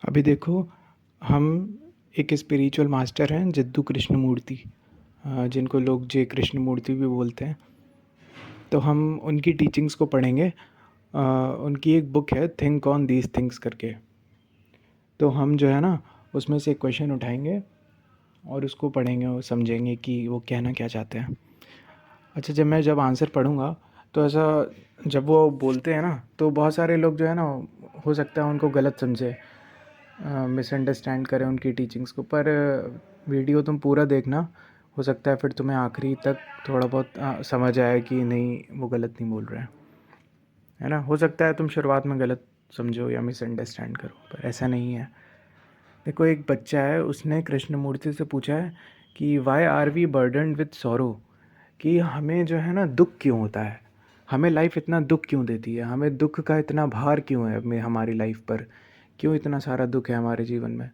अभी देखो, हम एक स्पिरिचुअल मास्टर हैं जिद्दू कृष्णमूर्ति, जिनको लोग जे कृष्णमूर्ति भी बोलते हैं। तो हम उनकी टीचिंग्स को पढ़ेंगे। उनकी एक बुक है थिंक ऑन दीज थिंग्स करके। तो हम जो है ना, उसमें से एक क्वेश्चन उठाएंगे और उसको पढ़ेंगे और समझेंगे कि वो कहना क्या चाहते हैं। अच्छा, जब आंसर पढ़ूंगा तो ऐसा, जब वो बोलते हैं ना, तो बहुत सारे लोग जो है ना, हो सकता है उनको गलत समझे, मिसअंडरस्टैंड करें उनकी टीचिंग्स को। पर वीडियो तुम पूरा देखना, हो सकता है फिर तुम्हें आखिरी तक थोड़ा बहुत समझ आए कि नहीं, वो गलत नहीं बोल रहे हैं, है ना। हो सकता है तुम शुरुआत में गलत समझो या मिसअंडरस्टैंड करो, पर ऐसा नहीं है। देखो, एक बच्चा है, उसने कृष्णमूर्ति से पूछा है कि why are we burdened with sorrow, कि हमें जो है ना दुख क्यों होता है, हमें लाइफ इतना दुख क्यों देती है, हमें दुख का इतना भार क्यों है हमारी लाइफ पर, क्यों इतना सारा दुख है हमारे जीवन में।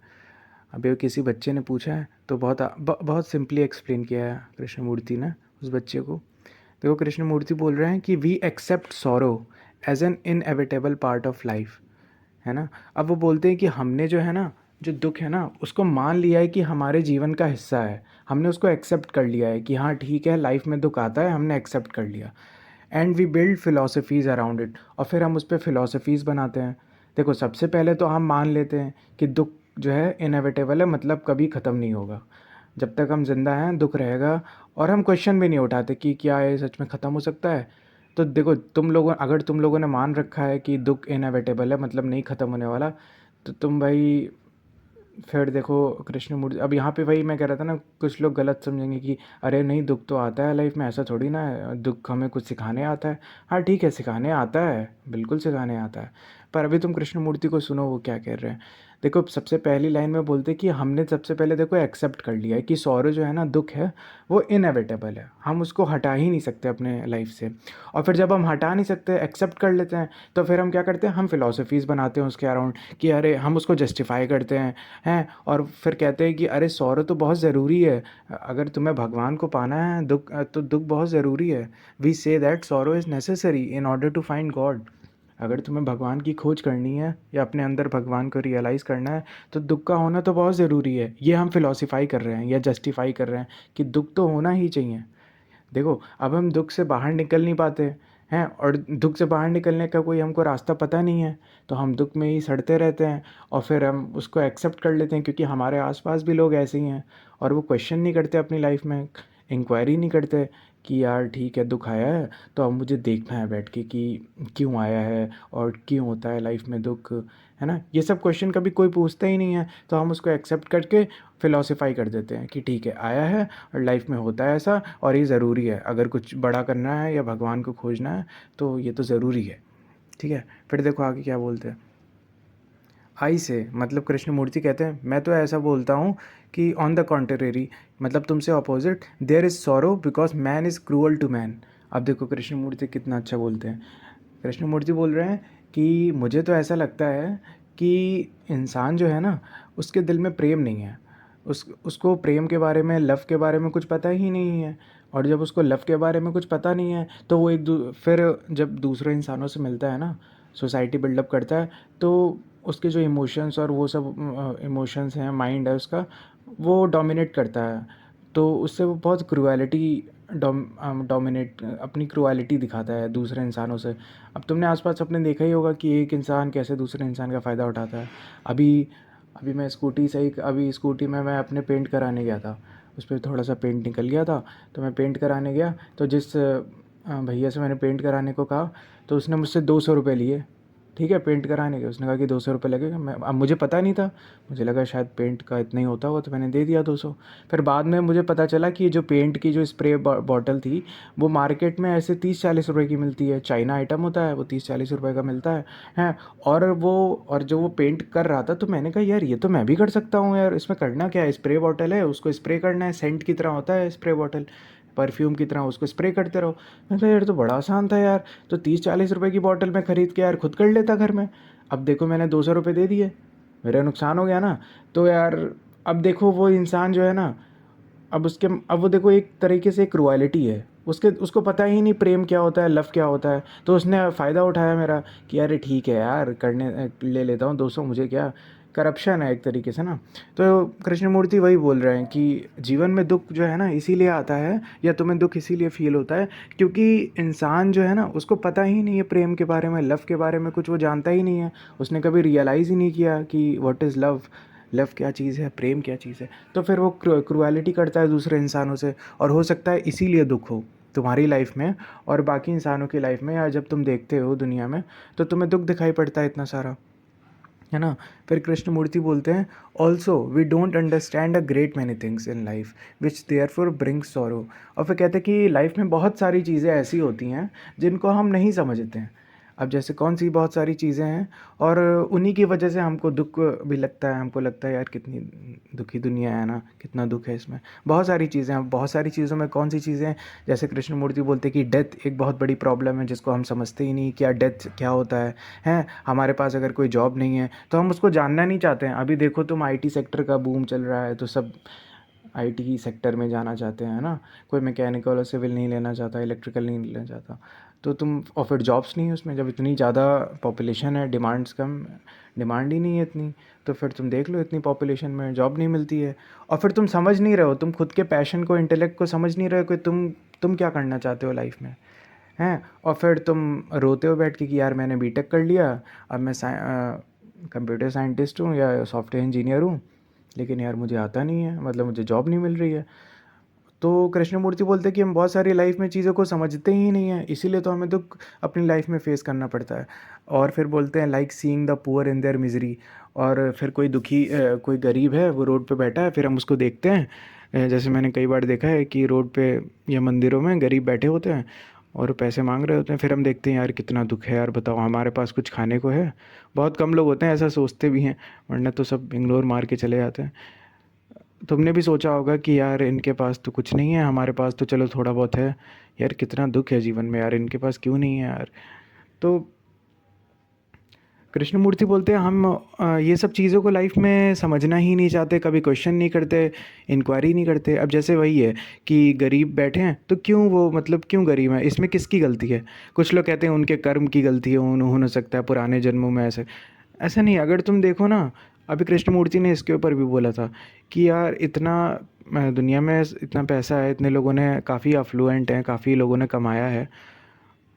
अभी किसी बच्चे ने पूछा है तो बहुत सिंपली एक्सप्लेन किया है कृष्णमूर्ति ने उस बच्चे को। देखो, कृष्णमूर्ति बोल रहे हैं कि we accept sorrow as an inevitable part of life, है ना। अब वो बोलते हैं कि हमने जो है ना, जो दुख है ना, उसको मान लिया है कि हमारे जीवन का हिस्सा है। हमने उसको एक्सेप्ट कर लिया है कि हाँ ठीक है, लाइफ में दुख आता है, हमने एक्सेप्ट कर लिया। And we build philosophies around it, और फिर हम उस पर फिलोसफीज़ बनाते हैं। देखो, सबसे पहले तो हम मान लेते हैं कि दुख जो है इनएविटेबल है, मतलब कभी ख़त्म नहीं होगा। जब तक हम ज़िंदा हैं दुख रहेगा, और हम क्वेश्चन भी नहीं उठाते कि क्या ये सच में ख़त्म हो सकता है। तो देखो, अगर तुम लोगों ने मान रखा है कि दुख इनएविटेबल है, मतलब नहीं ख़त्म होने वाला, तो तुम भाई, फिर देखो कृष्णमूर्ति, अब यहाँ पे वही मैं कह रहा था ना, कुछ लोग गलत समझेंगे कि अरे नहीं, दुख तो आता है लाइफ में, ऐसा थोड़ी ना है, दुख हमें कुछ सिखाने आता है। हाँ ठीक है, सिखाने आता है, बिल्कुल सिखाने आता है। पर अभी तुम कृष्णमूर्ति को सुनो वो क्या कह रहे हैं। देखो, सबसे पहली लाइन में बोलते कि हमने सबसे पहले देखो एक्सेप्ट कर लिया है कि सॉरो जो है ना, दुख है, वो इनएविटेबल है, हम उसको हटा ही नहीं सकते अपने लाइफ से। और फिर जब हम हटा नहीं सकते, एक्सेप्ट कर लेते हैं, तो फिर हम क्या करते हैं, हम फिलोसफीज़ बनाते हैं उसके अराउंड, कि अरे हम उसको जस्टिफाई करते हैं। और फिर कहते हैं कि अरे सौर्य तो बहुत ज़रूरी है, अगर तुम्हें भगवान को पाना है, दुख तो दुख बहुत ज़रूरी है। We say that sorrow is necessary in order to find God. अगर तुम्हें भगवान की खोज करनी है या अपने अंदर भगवान को रियलाइज़ करना है, तो दुख का होना तो बहुत ज़रूरी है। ये हम फिलोसफाई कर रहे हैं या जस्टिफाई कर रहे हैं कि दुख तो होना ही चाहिए। देखो, अब हम दुख से बाहर निकल नहीं पाते हैं, और दुख से बाहर निकलने का कोई हमको रास्ता पता नहीं है, तो हम दुख में ही सड़ते रहते हैं। और फिर हम उसको एक्सेप्ट कर लेते हैं, क्योंकि हमारे आसपास भी लोग ऐसे ही हैं, और वो क्वेश्चन नहीं करते अपनी लाइफ में, इंक्वायरी नहीं करते कि यार ठीक है, दुख आया है तो अब मुझे देखना है बैठ के कि क्यों आया है और क्यों होता है लाइफ में दुख, है ना। ये सब क्वेश्चन कभी कोई पूछता ही नहीं है, तो हम उसको एक्सेप्ट करके फिलोसफाई कर देते हैं कि ठीक है, आया है और लाइफ में होता है ऐसा, और ये ज़रूरी है, अगर कुछ बड़ा करना है या भगवान को खोजना है तो ये तो ज़रूरी है। ठीक है, फिर देखो आगे क्या बोलते हैं। आई से मतलब कृष्णमूर्ति कहते हैं, मैं तो ऐसा बोलता हूँ कि ऑन द कॉन्ट्रेरी, मतलब तुमसे opposite, there is sorrow because man is cruel to man. अब देखो कृष्णमूर्ति कितना अच्छा बोलते हैं। कृष्णमूर्ति बोल रहे हैं कि मुझे तो ऐसा लगता है कि इंसान जो है ना, उसके दिल में प्रेम नहीं है, उसको प्रेम के बारे में, लव के बारे में कुछ पता ही नहीं है। और जब उसको लव के बारे में कुछ पता नहीं है, तो वो फिर जब दूसरे इंसानों से मिलता है ना, सोसाइटी बिल्डअप करता है, तो उसके जो इमोशंस और वो सब इमोशंस हैं, माइंड है उसका, वो डोमिनेट करता है। तो उससे वो बहुत क्रूएलिटी डोमिनेट अपनी क्रूएलिटी दिखाता है दूसरे इंसानों से। अब तुमने आसपास अपने देखा ही होगा कि एक इंसान कैसे दूसरे इंसान का फ़ायदा उठाता है। अभी अभी मैं स्कूटी से ही अभी स्कूटी में मैं अपने पेंट कराने गया था, उस पर थोड़ा सा पेंट निकल गया था, तो मैं पेंट कराने गया, तो जिस भैया से मैंने पेंट कराने को कहा, तो उसने मुझसे 200 रुपये लिए। ठीक है, पेंट कराने के उसने कहा कि 200 रुपये लगेगा। अब मुझे पता नहीं था, मुझे लगा शायद पेंट का इतना ही होता होगा, तो मैंने दे दिया 200। फिर बाद में मुझे पता चला कि जो पेंट की जो स्प्रे बॉटल थी, वो मार्केट में ऐसे 30-40 रुपए की मिलती है, चाइना आइटम होता है, वो 30-40 रुपए का मिलता है। हैं, और जो वो पेंट कर रहा था, तो मैंने कहा यार ये तो मैं भी कर सकता हूँ यार, इसमें करना क्या है, स्प्रे बॉटल है, उसको स्प्रे करना है, सेंट की तरह होता है स्प्रे बॉटल, परफ्यूम की तरह उसको स्प्रे करते रहो। मैंने कहा यार तो बड़ा आसान था यार, तो 30-40 रुपए की बॉटल में ख़रीद के यार खुद कर लेता घर में। अब देखो मैंने 200 रुपये दे दिए, मेरा नुकसान हो गया ना। तो यार अब देखो वो इंसान जो है ना, अब वो देखो एक तरीके से क्रुएलिटी है, उसको पता ही नहीं प्रेम क्या होता है, लव क्या होता है, तो उसने फ़ायदा उठाया मेरा कि अरे ठीक है यार, करने ले लेता हूँ 200, मुझे क्या। करप्शन है एक तरीके से ना। तो कृष्णमूर्ति वही बोल रहे हैं कि जीवन में दुख जो है ना इसीलिए आता है, या तुम्हें दुख इसीलिए फील होता है क्योंकि इंसान जो है ना उसको पता ही नहीं है प्रेम के बारे में, लव के बारे में कुछ वो जानता ही नहीं है। उसने कभी रियलाइज़ ही नहीं किया कि व्हाट इज़ लव, लव क्या चीज़ है, प्रेम क्या चीज़ है। तो फिर वो क्रुएलिटी करता है दूसरे इंसानों से, और हो सकता है इसीलिए दुख हो तुम्हारी लाइफ में और बाकी इंसानों की लाइफ में, या जब तुम देखते हो दुनिया में तो तुम्हें दुख दिखाई पड़ता है इतना सारा, है ना। फिर कृष्णमूर्ति बोलते हैं also we don't understand a great many things in life which therefore brings sorrow. और फिर कहते हैं कि लाइफ में बहुत सारी चीज़ें ऐसी होती हैं जिनको हम नहीं समझते हैं। अब जैसे कौन सी बहुत सारी चीज़ें हैं, और उन्हीं की वजह से हमको दुख भी लगता है, हमको लगता है यार कितनी दुखी दुनिया है ना, कितना दुख है इसमें। बहुत सारी चीज़ें हैं, बहुत सारी चीज़ों में कौन सी चीज़ें हैं, जैसे कृष्णमूर्ति बोलते हैं कि डेथ एक बहुत बड़ी प्रॉब्लम है जिसको हम समझते ही नहीं, क्या डेथ क्या होता है। हमारे पास अगर कोई जॉब नहीं है तो हम उसको जानना नहीं चाहते हैं। अभी देखो तुम आईटी सेक्टर का बूम चल रहा है तो सब आईटी सेक्टर में जाना चाहते हैं ना। कोई मैकेनिकल और सिविल नहीं लेना चाहता, इलेक्ट्रिकल नहीं लेना चाहता। तो तुम, और फिर जॉब्स नहीं है उसमें, जब इतनी ज़्यादा पॉपुलेशन है, डिमांड्स कम, डिमांड ही नहीं है इतनी, तो फिर तुम देख लो इतनी पॉपुलेशन में जॉब नहीं मिलती है। और फिर तुम समझ नहीं रहे हो, तुम खुद के पैशन को, इंटेलेक्ट को समझ नहीं रहे हो कि तुम क्या करना चाहते हो लाइफ में, हैं। और फिर तुम रोते हो बैठ के कि यार मैंने बीटेक कर लिया, अब मैं कंप्यूटर साइंटिस्ट हूँ या सॉफ्टवेयर इंजीनियर हूँ, लेकिन यार मुझे आता नहीं है, मतलब मुझे जॉब नहीं मिल रही है। तो कृष्णमूर्ति बोलते हैं कि हम बहुत सारी लाइफ में चीज़ों को समझते ही नहीं हैं, इसीलिए तो हमें दुख अपनी लाइफ में फेस करना पड़ता है। और फिर बोलते हैं like seeing the poor in their misery. और फिर कोई कोई गरीब है वो रोड पे बैठा है, फिर हम उसको देखते हैं। जैसे मैंने कई बार देखा है कि रोड पे या मंदिरों में गरीब बैठे होते हैं और पैसे मांग रहे होते हैं, फिर हम देखते हैं यार कितना दुख है यार, बताओ हमारे पास कुछ खाने को है। बहुत कम लोग होते हैं ऐसा सोचते भी हैं, वरना तो सब इग्नोर मार के चले जाते हैं। तुमने भी सोचा होगा कि यार इनके पास तो कुछ नहीं है, हमारे पास तो चलो थोड़ा बहुत है। यार कितना दुख है जीवन में, यार इनके पास क्यों नहीं है यार। तो कृष्णमूर्ति बोलते हैं हम ये सब चीज़ों को लाइफ में समझना ही नहीं चाहते, कभी क्वेश्चन नहीं करते, इंक्वायरी नहीं करते। अब जैसे वही है कि गरीब बैठे हैं तो क्यों वो, मतलब क्यों गरीब है, इसमें किसकी गलती है। कुछ लोग कहते हैं उनके कर्म की गलती है, हो सकता है पुराने जन्मों में ऐसे। ऐसा नहीं, अगर तुम देखो ना, अभी कृष्णमूर्ति ने इसके ऊपर भी बोला था कि यार इतना दुनिया में इतना पैसा है, इतने लोगों ने, काफ़ी अफ्लुएंट हैं, काफ़ी लोगों ने कमाया है,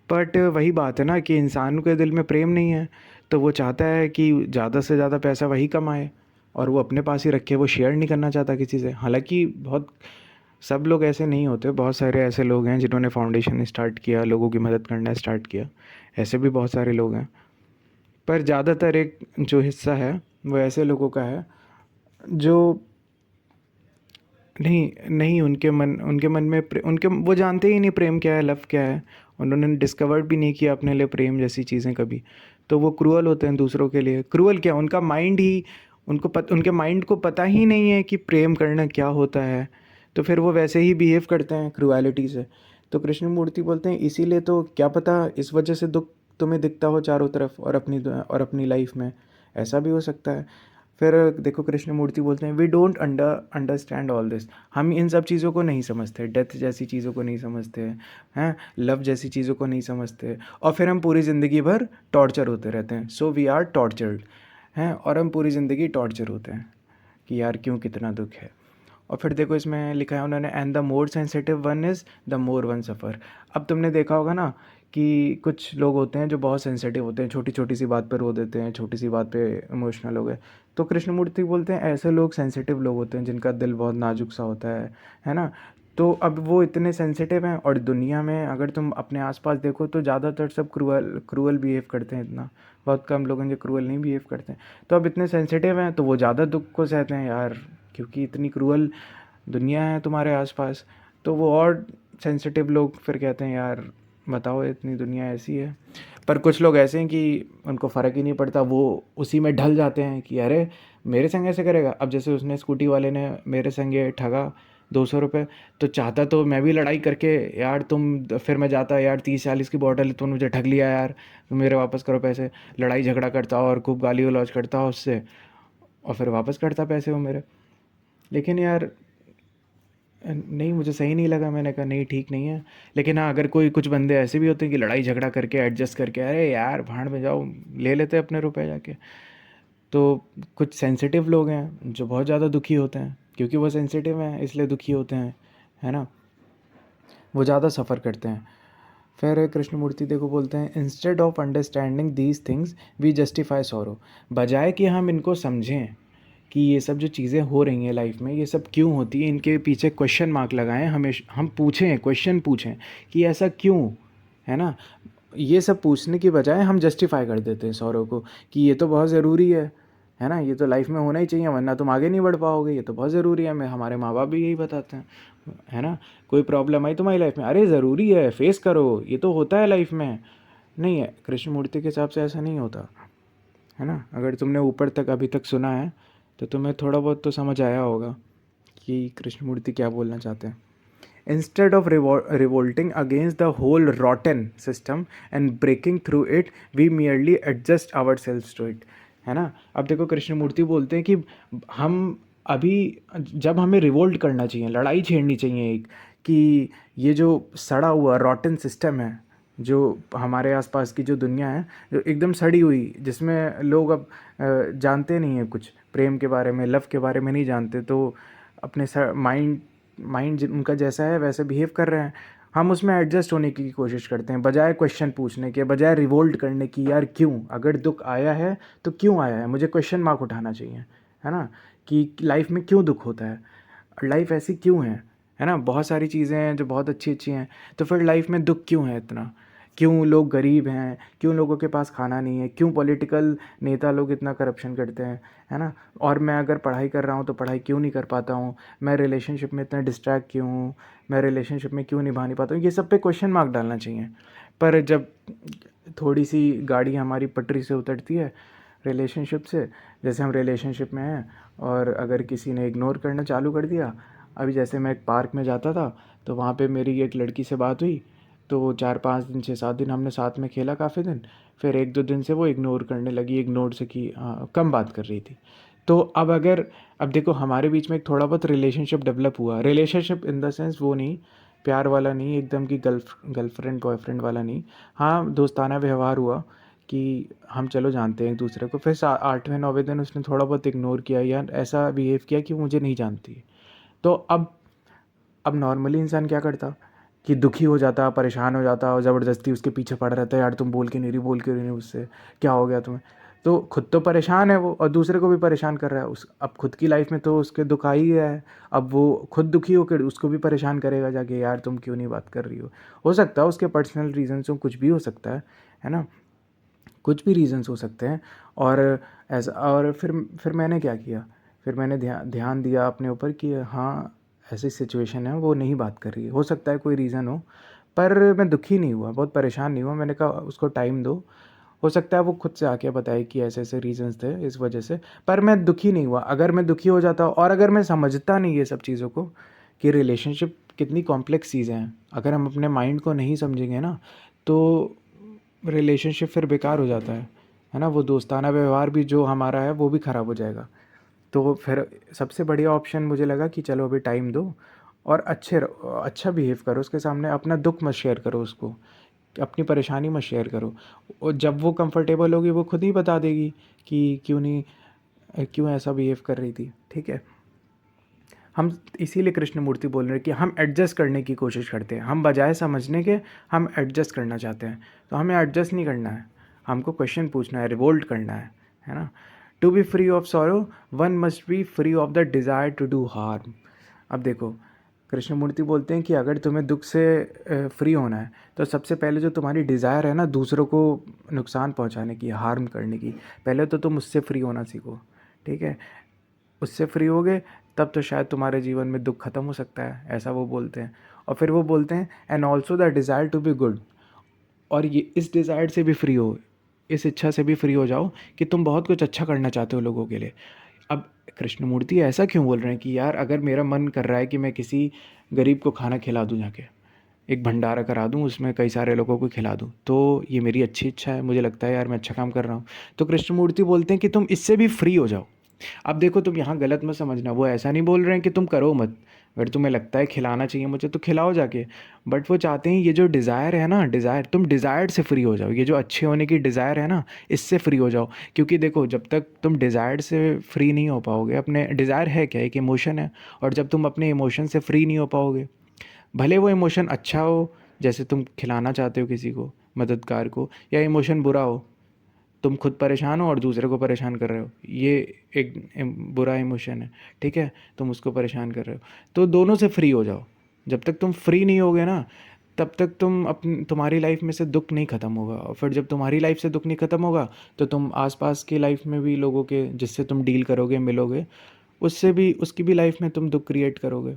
बट वही बात है ना कि इंसान के दिल में प्रेम नहीं है। तो वो चाहता है कि ज़्यादा से ज़्यादा पैसा वही कमाए और वो अपने पास ही रखे, वो शेयर नहीं करना चाहता किसी से। हालांकि बहुत, सब लोग ऐसे नहीं होते, बहुत सारे ऐसे लोग हैं जिन्होंने फाउंडेशन स्टार्ट किया, लोगों की मदद करना स्टार्ट किया, ऐसे भी बहुत सारे लोग हैं। पर ज़्यादातर एक जो हिस्सा है वो ऐसे लोगों का है जो नहीं नहीं, उनके मन में उनके, वो जानते ही नहीं प्रेम क्या है, लव क्या है। उन्होंने डिस्कवर्ड भी नहीं किया अपने लिए प्रेम जैसी चीज़ें कभी। तो वो क्रूअल होते हैं दूसरों के लिए। क्रूअल क्या, उनका माइंड ही, उनके माइंड को पता ही नहीं है कि प्रेम करना क्या होता है, तो फिर वो वैसे ही बिहेव करते हैं क्रूएलिटी से। तो कृष्णमूर्ति बोलते हैं इसीलिए तो क्या पता इस वजह से दुख तुम्हें दिखता हो चारों तरफ, और अपनी लाइफ में ऐसा भी हो सकता है। फिर देखो कृष्णमूर्ति बोलते हैं we don't understand all this. हम इन सब चीज़ों को नहीं समझते, डेथ जैसी चीज़ों को नहीं समझते हैं, लव जैसी चीज़ों को नहीं समझते, और फिर हम पूरी ज़िंदगी भर टॉर्चर होते रहते हैं। सो वी आर टॉर्चर्ड हैं, और हम पूरी ज़िंदगी टॉर्चर होते हैं कि यार क्यों, कितना दुख है। और फिर देखो इसमें लिखा है उन्होंने, and the more sensitive one is the more one suffer. अब तुमने देखा होगा ना कि कुछ लोग होते हैं जो बहुत सेंसिटिव होते हैं, छोटी छोटी सी बात पर रो देते हैं, छोटी सी बात पे इमोशनल हो गए। तो कृष्णमूर्ति बोलते हैं ऐसे लोग सेंसिटिव लोग होते हैं जिनका दिल बहुत नाजुक सा होता है ना। तो अब वो इतने सेंसिटिव हैं, और दुनिया में अगर तुम अपने आसपास देखो तो ज़्यादातर सब क्रूअल क्रूअल बिहेव करते हैं इतना, बहुत कम लोग हैं जो क्रूअल नहीं बिहेव करते हैं। तो अब इतने सेंसिटिव हैं तो वो ज़्यादा दुख को सहते हैं यार, क्योंकि इतनी क्रूअल दुनिया है तुम्हारे आसपास। तो वो और सेंसिटिव लोग फिर कहते हैं यार बताओ इतनी दुनिया ऐसी है। पर कुछ लोग ऐसे हैं कि उनको फ़र्क ही नहीं पड़ता, वो उसी में ढल जाते हैं कि अरे मेरे संग ऐसे करेगा। अब जैसे उसने स्कूटी वाले ने मेरे संग ये ठगा 200 रुपये, तो चाहता तो मैं भी लड़ाई करके यार तुम, फिर मैं जाता यार 30-40 की बॉटल तुमने मुझे ठग लिया यार, तुम मेरे वापस करो पैसे, लड़ाई झगड़ा करता और खूब गाली गलौज करता उससे, और फिर वापस करता पैसे वो मेरे। लेकिन यार नहीं, मुझे सही नहीं लगा, मैंने कहा नहीं ठीक नहीं है। लेकिन हाँ, अगर कोई कुछ बंदे ऐसे भी होते हैं कि लड़ाई झगड़ा करके एडजस्ट करके, अरे यार भाड़ में जाओ, ले लेते हैं अपने रुपए जाके। तो कुछ सेंसिटिव लोग हैं जो बहुत ज़्यादा दुखी होते हैं, क्योंकि वो सेंसिटिव हैं इसलिए दुखी होते हैं, है ना, वो ज़्यादा सफ़र करते हैं। फिर कृष्णमूर्ति देखो बोलते हैं, instead of understanding these things we justify sorrow. बजाय कि हम इनको समझें कि ये सब जो चीज़ें हो रही हैं लाइफ में, ये सब क्यों होती हैं, इनके पीछे क्वेश्चन मार्क लगाएं, हमेशा हम पूछें, क्वेश्चन पूछें कि ऐसा क्यों, है ना। ये सब पूछने की बजाय हम जस्टिफाई कर देते हैं सौरव को कि ये तो बहुत ज़रूरी है ना, ये तो लाइफ में होना ही चाहिए वरना तुम आगे नहीं बढ़ पाओगे, ये तो बहुत ज़रूरी है। मैं हमारे माँ बाप भी यही बताते हैं, है ना। कोई प्रॉब्लम आई तुम्हारी लाइफ में, अरे ज़रूरी है, फेस करो, ये तो होता है लाइफ में। नहीं है, कृष्णमूर्ति के हिसाब से ऐसा नहीं होता, है ना। अगर तुमने ऊपर तक अभी तक सुना है तो तुम्हें थोड़ा बहुत तो समझ आया होगा कि कृष्णमूर्ति क्या बोलना चाहते हैं। Instead of revolting against the whole rotten system and breaking through it, we merely adjust ourselves to it, है ना। अब देखो कृष्णमूर्ति बोलते हैं कि हम अभी, जब हमें रिवोल्ट करना चाहिए, लड़ाई छेड़नी चाहिए एक, कि ये जो सड़ा हुआ रॉटन सिस्टम है, जो हमारे आसपास की जो दुनिया है जो एकदम सड़ी हुई, जिसमें लोग अब जानते नहीं हैं कुछ प्रेम के बारे में, लव के बारे में नहीं जानते, तो अपने माइंड माइंड उनका जैसा है वैसे बिहेव कर रहे हैं। हम उसमें एडजस्ट होने की कोशिश करते हैं, बजाय क्वेश्चन पूछने के, बजाय रिवोल्ट करने की, यार क्यों, अगर दुख आया है तो क्यों आया है, मुझे क्वेश्चन मार्क उठाना चाहिए, है ना, कि लाइफ में क्यों दुख होता है, लाइफ ऐसी क्यों है ना। बहुत सारी चीज़ें हैं जो बहुत अच्छी अच्छी हैं, तो फिर लाइफ में दुख क्यों है इतना, क्यों लोग गरीब हैं, क्यों लोगों के पास खाना नहीं है, क्यों पॉलिटिकल नेता लोग इतना करप्शन करते हैं, है ना। और मैं अगर पढ़ाई कर रहा हूँ तो पढ़ाई क्यों नहीं कर पाता हूँ, मैं रिलेशनशिप में इतना डिस्ट्रैक्ट क्यों हूँ, मैं रिलेशनशिप में क्यों निभा नहीं पाता हूँ, ये सब पे क्वेश्चन मार्क डालना चाहिए। पर जब थोड़ी सी गाड़ी हमारी पटरी से उतरती है रिलेशनशिप से, जैसे हम रिलेशनशिप में हैं और अगर किसी ने इग्नोर करना चालू कर दिया, अभी जैसे मैं एक पार्क में जाता था तो वहाँ पे मेरी एक लड़की से बात हुई, तो 4-5 दिन 6-7 दिन हमने साथ में खेला काफ़ी दिन, फिर 1-2 दिन से वो इग्नोर करने लगी, इग्नोर से कि कम बात कर रही थी। तो अब देखो हमारे बीच में एक थोड़ा बहुत रिलेशनशिप डेवलप हुआ, रिलेशनशिप इन द सेंस वो नहीं, प्यार वाला नहीं एकदम कि गर्लफ्रेंड बॉयफ्रेंड वाला नहीं, हाँ दोस्ताना व्यवहार हुआ कि हम चलो जानते हैं एक दूसरे को। फिर 8वें 9वें दिन उसने थोड़ा बहुत इग्नोर किया या ऐसा बिहेव किया कि मुझे नहीं जानती। तो अब नॉर्मली इंसान क्या करता कि दुखी हो जाता, परेशान हो जाता और ज़बरदस्ती उसके पीछे पड़ा रहता है, यार तुम बोल के नहीं रही, बोल के नहीं रही उससे, क्या हो गया तुम्हें। तो खुद तो परेशान है वो और दूसरे को भी परेशान कर रहा है उस, अब खुद की लाइफ में तो उसके दुख आ ही गया है, अब वो खुद दुखी होकर उसको भी परेशान करेगा जाके, यार तुम क्यों नहीं बात कर रही हो सकता है उसके पर्सनल रीजंस हो, कुछ भी हो सकता है ना, कुछ भी रीजंस हो सकते हैं। और ऐसा, और फिर मैंने क्या किया, फिर मैंने ध्यान दिया अपने ऊपर कि हाँ ऐसी सिचुएशन है, वो नहीं बात कर रही है, हो सकता है कोई रीज़न हो, पर मैं दुखी नहीं हुआ, बहुत परेशान नहीं हुआ। मैंने कहा उसको टाइम दो, हो सकता है वो खुद से आके बताए कि ऐसे ऐसे रीजंस थे इस वजह से, पर मैं दुखी नहीं हुआ। अगर मैं दुखी हो जाता और अगर मैं समझता नहीं ये सब चीज़ों को कि रिलेशनशिप कितनी कॉम्प्लेक्स चीज़ें हैं, अगर हम अपने माइंड को नहीं समझेंगे ना, तो रिलेशनशिप फिर बेकार हो जाता है ना। वो दोस्ताना व्यवहार भी जो हमारा है वो भी ख़राब हो जाएगा। तो फिर सबसे बढ़िया ऑप्शन मुझे लगा कि चलो अभी टाइम दो और अच्छा बिहेव करो उसके सामने, अपना दुख मत शेयर करो उसको, अपनी परेशानी मत शेयर करो, और जब वो कंफर्टेबल होगी वो खुद ही बता देगी कि क्यों ऐसा बिहेव कर रही थी, ठीक है। हम इसीलिए कृष्णमूर्ति बोल रहे हैं कि हम एडजस्ट करने की कोशिश करते हैं, हम बजाय समझने के हम एडजस्ट करना चाहते हैं। तो हमें एडजस्ट नहीं करना है, हमको क्वेश्चन पूछना है, रिवोल्ट करना है ना। To be free of sorrow one must be free of the desire to do harm. अब देखो कृष्णमूर्ति बोलते हैं कि अगर तुम्हें दुख से फ्री होना है तो सबसे पहले जो तुम्हारी डिज़ायर है ना दूसरों को नुकसान पहुंचाने की, हार्म करने की, पहले तो तुम उससे फ्री होना सीखो, ठीक है। उससे फ्री होगे तब तो शायद तुम्हारे जीवन में दुख खत्म हो सकता है, ऐसा वो बोलते हैं। और फिर वो बोलते हैं and also the desire to be good, और ये इस डिज़ायर से भी फ्री हो, इस इच्छा से भी फ्री हो जाओ कि तुम बहुत कुछ अच्छा करना चाहते हो लोगों के लिए। अब कृष्णमूर्ति ऐसा क्यों बोल रहे हैं कि यार अगर मेरा मन कर रहा है कि मैं किसी गरीब को खाना खिला दूँ जाके, एक भंडारा करा दूँ उसमें कई सारे लोगों को खिला दूँ, तो ये मेरी अच्छी इच्छा है, मुझे लगता है यार मैं अच्छा काम कर रहा हूँ। तो कृष्णमूर्ति बोलते हैं कि तुम इससे भी फ्री हो जाओ, अब देखो तुम यहाँ गलत मत समझना, वो ऐसा नहीं बोल रहे हैं कि तुम करो मत, अगर तुम्हें लगता है खिलाना चाहिए मुझे तो खिलाओ जाके, बट वो चाहते हैं ये जो डिज़ायर है ना, डिज़ायर, तुम डिज़ायर से फ्री हो जाओ, ये जो अच्छे होने की डिज़ायर है ना, इससे फ्री हो जाओ। क्योंकि देखो जब तक तुम डिज़ायर से फ्री नहीं हो पाओगे, अपने डिज़ायर है क्या, एक इमोशन है, और जब तुम अपने इमोशन से फ्री नहीं हो पाओगे, भले वो इमोशन अच्छा हो, जैसे तुम खिलाना चाहते हो किसी को, मददगार को, या इमोशन बुरा हो, तुम खुद परेशान हो और दूसरे को परेशान कर रहे हो, ये एक बुरा इमोशन है, ठीक है, तुम उसको परेशान कर रहे हो, तो दोनों से फ्री हो जाओ। जब तक तुम फ्री नहीं होगे ना, तब तक तुम्हारी लाइफ में से दुख नहीं ख़त्म होगा, और फिर जब तुम्हारी लाइफ से दुख नहीं ख़त्म होगा, तो तुम आसपास की लाइफ में भी लोगों के जिससे तुम डील करोगे, मिलोगे, उससे भी, उसकी भी लाइफ में तुम दुख क्रिएट करोगे।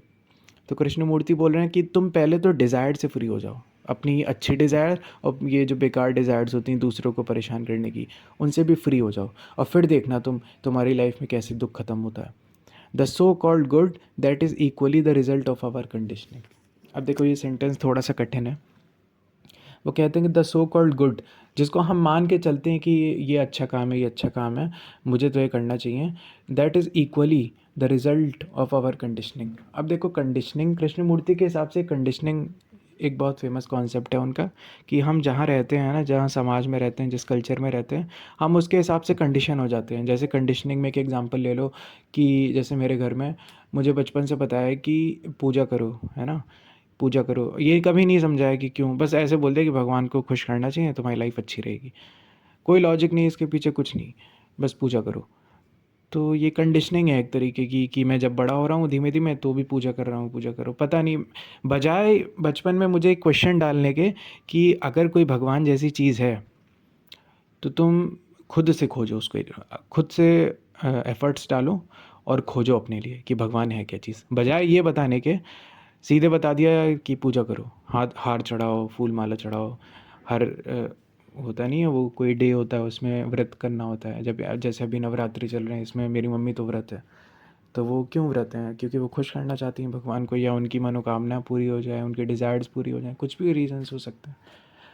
तो कृष्णमूर्ति बोल रहे हैं कि तुम पहले तो डिज़ायर से फ्री हो जाओ, अपनी अच्छी डिज़ायर और ये जो बेकार डिज़ायर्स होती हैं दूसरों को परेशान करने की, उनसे भी फ्री हो जाओ, और फिर देखना तुम्हारी लाइफ में कैसे दुख खत्म होता है। The so called good that is equally the result of our conditioning. अब देखो ये सेंटेंस थोड़ा सा कठिन है। वो कहते हैं कि द सो कॉल्ड गुड, जिसको हम मान के चलते हैं कि ये अच्छा काम है, ये अच्छा काम है, मुझे तो ये करना चाहिए, that is equally the result of our conditioning. अब देखो कंडीशनिंग, कृष्णमूर्ति के हिसाब से कंडीशनिंग एक बहुत फेमस कॉन्सेप्ट है उनका, कि हम जहाँ रहते हैं ना, जहाँ समाज में रहते हैं, जिस कल्चर में रहते हैं, हम उसके हिसाब से कंडीशन हो जाते हैं। जैसे कंडीशनिंग में एक एग्जांपल ले लो, कि जैसे मेरे घर में मुझे बचपन से पता है कि पूजा करो, है ना, पूजा करो, ये कभी नहीं समझाया कि क्यों, बस ऐसे बोल दिया कि भगवान को खुश करना चाहिए, तुम्हारी लाइफ अच्छी रहेगी, कोई लॉजिक नहीं इसके पीछे, कुछ नहीं, बस पूजा करो। तो ये कंडीशनिंग है एक तरीके की, कि मैं जब बड़ा हो रहा हूँ धीमे धीमे तो भी पूजा कर रहा हूँ, पूजा करो, पता नहीं, बजाय बचपन में मुझे एक क्वेश्चन डालने के कि अगर कोई भगवान जैसी चीज़ है तो तुम खुद से खोजो उसको, खुद से एफर्ट्स डालो और खोजो अपने लिए कि भगवान है क्या चीज़, बजाय ये बताने के सीधे बता दिया कि पूजा करो, हाथ हार चढ़ाओ, फूल माला चढ़ाओ, हर होता नहीं है वो, कोई डे होता है उसमें व्रत करना होता है, जब जैसे अभी नवरात्रि चल रहे हैं, इसमें मेरी मम्मी तो व्रत है, तो वो क्यों व्रत हैं, क्योंकि वो खुश करना चाहती हैं भगवान को, या उनकी मनोकामना पूरी हो जाए, उनके डिज़ायर्स पूरी हो जाए, कुछ भी रीजंस हो सकते हैं,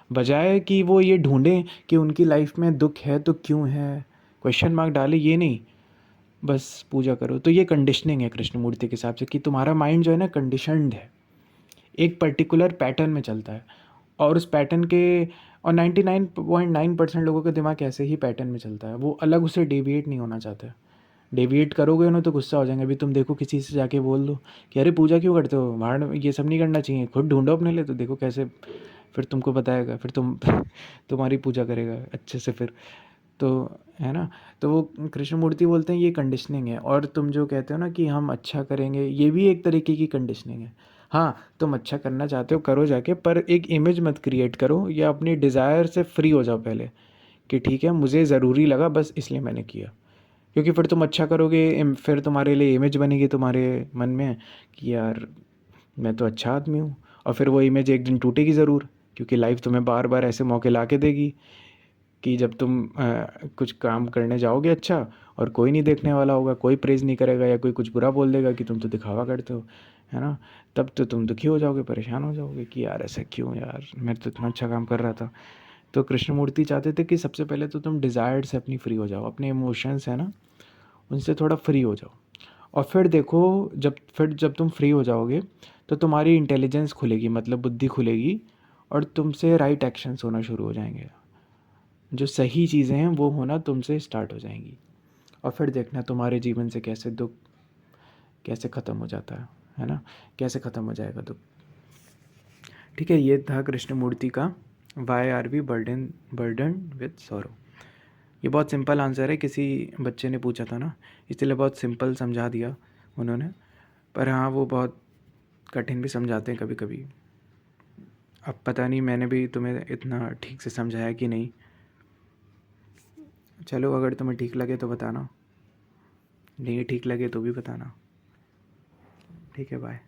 बजाय कि वो ये ढूंढें कि उनकी लाइफ में दुख है तो क्यों है, क्वेश्चन मार्क डाले, ये नहीं, बस पूजा करो। तो ये कंडीशनिंग है कृष्णमूर्ति के हिसाब से, कि तुम्हारा माइंड जो है ना कंडीशनड है, एक पर्टिकुलर पैटर्न में चलता है, और उस पैटर्न के, और 99.9% लोगों का दिमाग ऐसे ही पैटर्न में चलता है, वो अलग उसे डेविएट नहीं होना चाहते। डेविएट करोगे ना तो गुस्सा हो जाएंगे। अभी तुम देखो किसी से जाके बोल दो कि अरे पूजा क्यों करते हो, भाड़ में, ये सब नहीं करना चाहिए, खुद ढूंढो अपने लिए, तो देखो कैसे फिर तुमको बताएगा, फिर तुम्हारी पूजा करेगा अच्छे से फिर, तो है ना। तो वो कृष्णमूर्ति बोलते हैं ये कंडीशनिंग है, और तुम जो कहते हो ना कि हम अच्छा करेंगे, ये भी एक तरीके की कंडीशनिंग है। हाँ, तुम अच्छा करना चाहते हो करो जाके, पर एक इमेज मत क्रिएट करो, या अपनी डिज़ायर से फ्री हो जाओ पहले, कि ठीक है मुझे ज़रूरी लगा बस इसलिए मैंने किया, क्योंकि फिर तुम अच्छा करोगे, फिर तुम्हारे लिए इमेज बनेगी तुम्हारे मन में कि यार मैं तो अच्छा आदमी हूँ, और फिर वो इमेज एक दिन टूटेगी ज़रूर, क्योंकि लाइफ तुम्हें बार बार ऐसे मौके ला के देगी कि जब तुम कुछ काम करने जाओगे अच्छा, और कोई नहीं देखने वाला होगा, कोई प्रेज़ नहीं करेगा, या कोई कुछ बुरा बोल देगा कि तुम तो दिखावा करते हो, है ना, तब तो तुम दुखी हो जाओगे, परेशान हो जाओगे कि यार ऐसा क्यों, यार मैं तो इतना अच्छा काम कर रहा था। तो कृष्णमूर्ति चाहते थे कि सबसे पहले तो तुम डिज़ायर से अपनी फ्री हो जाओ, अपने इमोशंस है ना उनसे थोड़ा फ्री हो जाओ, और फिर देखो, जब तुम फ्री हो जाओगे तो तुम्हारी इंटेलिजेंस खुलेगी, मतलब बुद्धि खुलेगी, और तुमसे राइट एक्शंस होना शुरू हो जाएंगे, जो सही चीज़ें हैं वो होना तुमसे स्टार्ट हो जाएंगी, और फिर देखना तुम्हारे जीवन से कैसे दुख कैसे ख़त्म हो जाता है ना, कैसे ख़त्म हो जाएगा दुख। ठीक है, ये था कृष्णमूर्ति का why are we burden with sorrow. ये बहुत सिंपल आंसर है, किसी बच्चे ने पूछा था ना, इसलिए बहुत सिंपल समझा दिया उन्होंने, पर हाँ वो बहुत कठिन भी समझाते हैं कभी कभी। अब पता नहीं मैंने भी तुम्हें इतना ठीक से समझाया कि नहीं। चलो अगर तुम्हें ठीक लगे तो बताना, नहीं ठीक लगे तो भी बताना। ठीक है, बाय।